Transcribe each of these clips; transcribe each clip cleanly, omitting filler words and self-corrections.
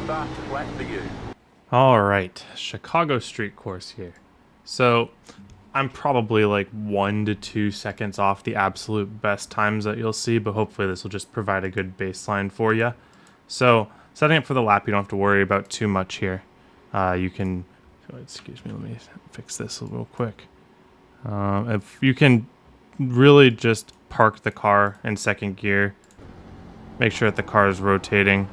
Fast flat for you. All right, Chicago street course here. So I'm probably like 1 to 2 seconds off the absolute best times that you'll see, but hopefully this will just provide a good baseline for you. So setting up for the lap, you don't have to worry about too much here. You can, excuse me, let me fix this real quick. If you can really just park the car in second gear, make sure that the car is rotating,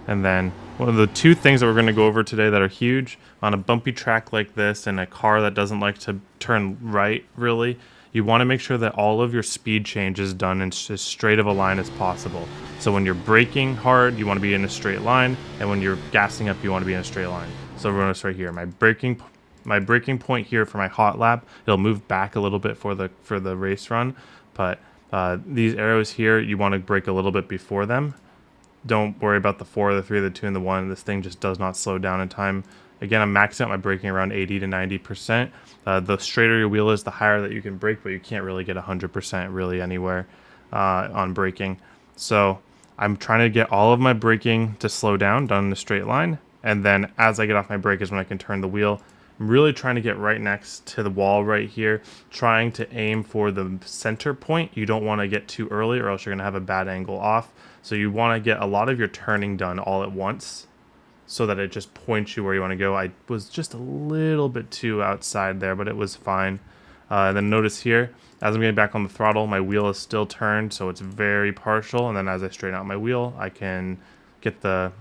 and then one of the two things that we're going to go over today that are huge on a bumpy track like this and a car that doesn't like to turn right really, you want to make sure that all of your speed change is done in as straight of a line as possible. So when you're braking hard, you want to be in a straight line, and when you're gassing up, you want to be in a straight line. So we're going to start here. My braking point here for my hot lap, it'll move back a little bit for the race run, but these arrows here, you want to brake a little bit before them. Don't worry about the 4, the 3, the 2, and the 1. This thing just does not slow down in time. Again, I'm maxing out my braking around 80 to 90%. The straighter your wheel is, the higher that you can brake, but you can't really get 100% really anywhere on braking. So I'm trying to get all of my braking to slow down, done in a straight line. And then as I get off my brake is when I can turn the wheel. I'm really trying to get right next to the wall right here, trying to aim for the center point. You don't want to get too early or else you're going to have a bad angle off. So you want to get a lot of your turning done all at once so that it just points you where you want to go. I was just a little bit too outside there, but it was fine. And then notice here, as I'm getting back on the throttle, my wheel is still turned, so it's very partial. And then as I straighten out my wheel, I can get the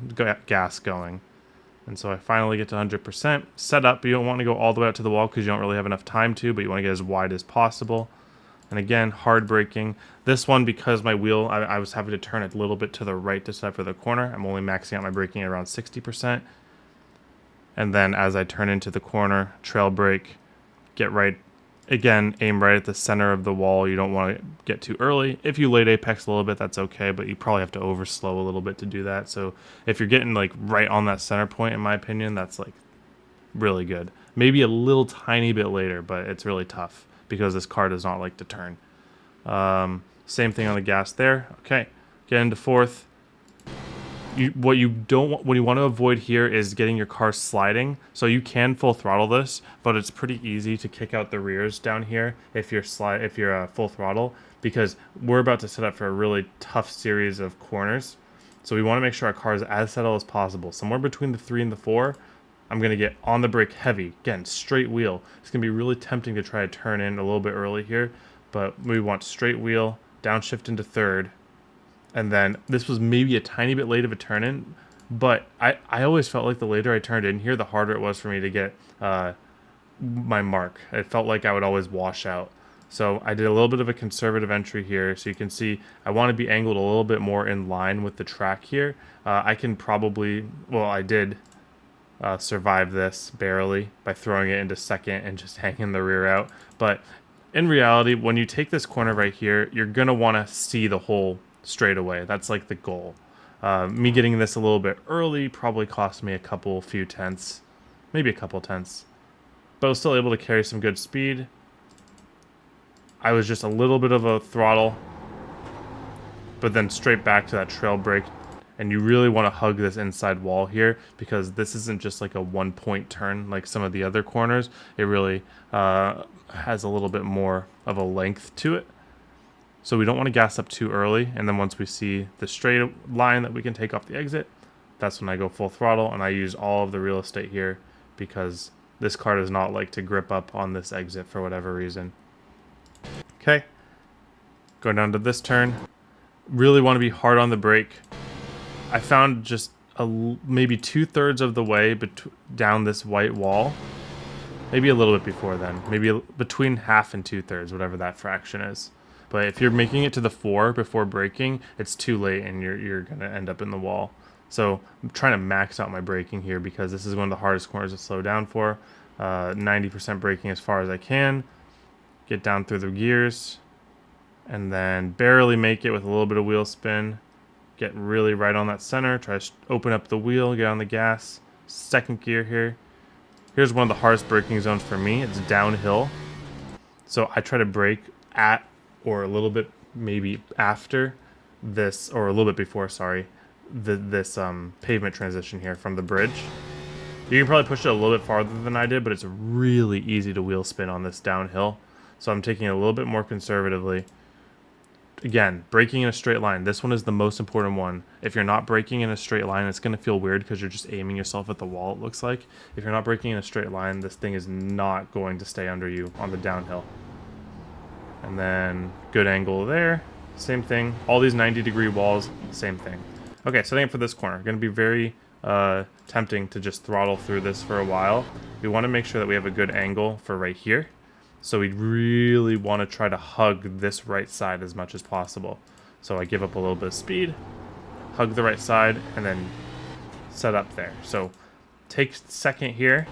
gas going. And so I finally get to 100%. Set up, you don't want to go all the way out to the wall because you don't really have enough time to, but you want to get as wide as possible. And again, hard braking. This one, because my wheel, I was having to turn a little bit to the right to set up for the corner. I'm only maxing out my braking at around 60%. And then as I turn into the corner, trail brake, get right. Again, aim right at the center of the wall. You don't want to get too early. If you late apex a little bit, that's okay, but you probably have to overslow a little bit to do that. So if you're getting like right on that center point, in my opinion, that's like really good. Maybe a little tiny bit later, but it's really tough because this car does not like to turn. Same thing on the gas there. Okay, get into fourth. What you want to avoid here is getting your car sliding. So you can full throttle this, but it's pretty easy to kick out the rears down here if you're full throttle, because we're about to set up for a really tough series of corners. So we want to make sure our car is as settled as possible. Somewhere between the 3 and the 4, I'm going to get on the brake heavy. Again, straight wheel. It's going to be really tempting to try to turn in a little bit early here, but we want straight wheel, downshift into third. And then this was maybe a tiny bit late of a turn in, but I always felt like the later I turned in here, the harder it was for me to get my mark. It felt like I would always wash out. So I did a little bit of a conservative entry here. So you can see I want to be angled a little bit more in line with the track here. I can probably, well, I did survive this barely by throwing it into second and just hanging the rear out. But in reality, when you take this corner right here, you're going to want to see the whole straight away. That's like the goal. Me getting this a little bit early probably cost me a few tenths, maybe a couple tenths, but I was still able to carry some good speed. I was just a little bit of a throttle, but then straight back to that trail brake. And you really want to hug this inside wall here because this isn't just like a 1-point turn like some of the other corners. It really has a little bit more of a length to it. So we don't want to gas up too early, and then once we see the straight line that we can take off the exit, that's when I go full throttle, and I use all of the real estate here because this car does not like to grip up on this exit for whatever reason. Okay, going down to this turn. Really want to be hard on the brake. I found just maybe 2/3 of the way down this white wall, maybe a little bit before then, maybe between half and 2/3, whatever that fraction is. But if you're making it to the 4 before braking, it's too late and you're going to end up in the wall. So I'm trying to max out my braking here because this is one of the hardest corners to slow down for. 90% braking as far as I can. Get down through the gears. And then barely make it with a little bit of wheel spin. Get really right on that center. Try to open up the wheel, get on the gas. Second gear here. Here's one of the hardest braking zones for me. It's downhill. So I try to brake at or a little bit maybe after this, or a little bit before, sorry, this pavement transition here from the bridge. You can probably push it a little bit farther than I did, but it's really easy to wheel spin on this downhill. So I'm taking it a little bit more conservatively. Again, braking in a straight line. This one is the most important one. If you're not braking in a straight line, it's going to feel weird because you're just aiming yourself at the wall, it looks like. If you're not braking in a straight line, this thing is not going to stay under you on the downhill. And then good angle there. Same thing. All these 90-degree walls, same thing. Okay, setting up for this corner. Going to be very tempting to just throttle through this for a while. We want to make sure that we have a good angle for right here. So we really want to try to hug this right side as much as possible. So I give up a little bit of speed, hug the right side, and then set up there. So take second here,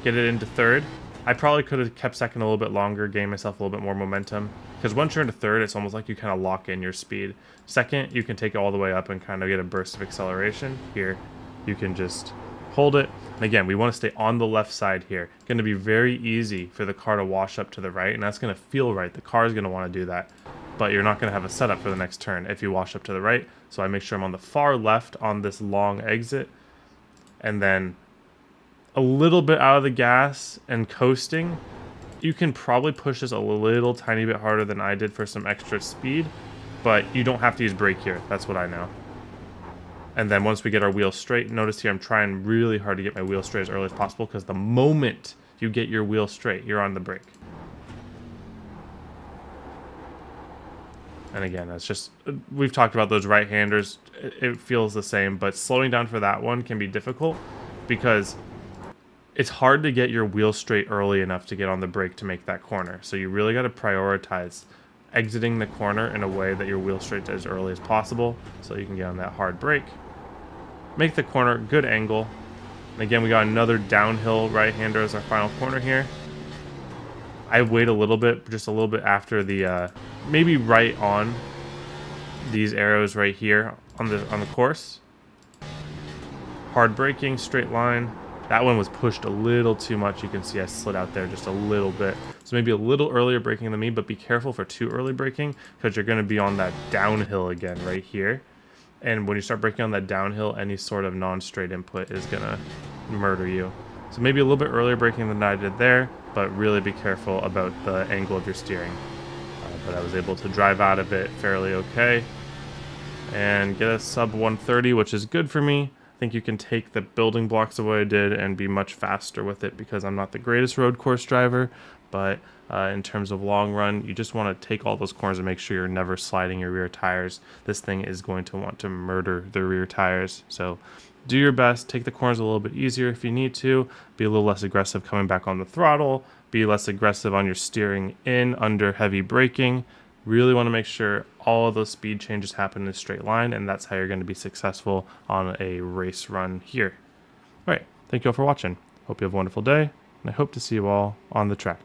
get it into third. I probably could have kept second a little bit longer, gain myself a little bit more momentum. Because once you're into third, it's almost like you kind of lock in your speed. Second, you can take it all the way up and kind of get a burst of acceleration. Here, you can just hold it. And again, we want to stay on the left side here. Going to be very easy for the car to wash up to the right, and that's going to feel right. The car is going to want to do that, but you're not going to have a setup for the next turn if you wash up to the right. So I make sure I'm on the far left on this long exit, and then a little bit out of the gas and coasting. You can probably push this a little tiny bit harder than I did for some extra speed, but you don't have to use brake here. That's what I know. And then once we get our wheel straight, notice here I'm trying really hard to get my wheel straight as early as possible, because the moment you get your wheel straight, you're on the brake. And again, that's just, we've talked about those right-handers. It feels the same, but slowing down for that one can be difficult because it's hard to get your wheel straight early enough to get on the brake to make that corner. So you really got to prioritize exiting the corner in a way that your wheel straight as early as possible so you can get on that hard brake. Make the corner, good angle. And again, we got another downhill right-hander as our final corner here. I wait a little bit, just a little bit after the, maybe right on these arrows right here on the course. Hard braking, straight line. That one was pushed a little too much. You can see I slid out there just a little bit. So maybe a little earlier braking than me, but be careful for too early braking because you're going to be on that downhill again right here. And when you start braking on that downhill, any sort of non-straight input is going to murder you. So maybe a little bit earlier braking than I did there, but really be careful about the angle of your steering. But I was able to drive out of it fairly okay and get a sub 130, which is good for me. I think you can take the building blocks of what I did and be much faster with it because I'm not the greatest road course driver, but in terms of long run, you just want to take all those corners and make sure you're never sliding your rear tires. This thing is going to want to murder the rear tires. So do your best, take the corners a little bit easier if you need to, be a little less aggressive coming back on the throttle, be less aggressive on your steering in under heavy braking. Really want to make sure all of those speed changes happen in a straight line, and that's how you're going to be successful on a race run here. All right, thank you all for watching. Hope you have a wonderful day, and I hope to see you all on the track.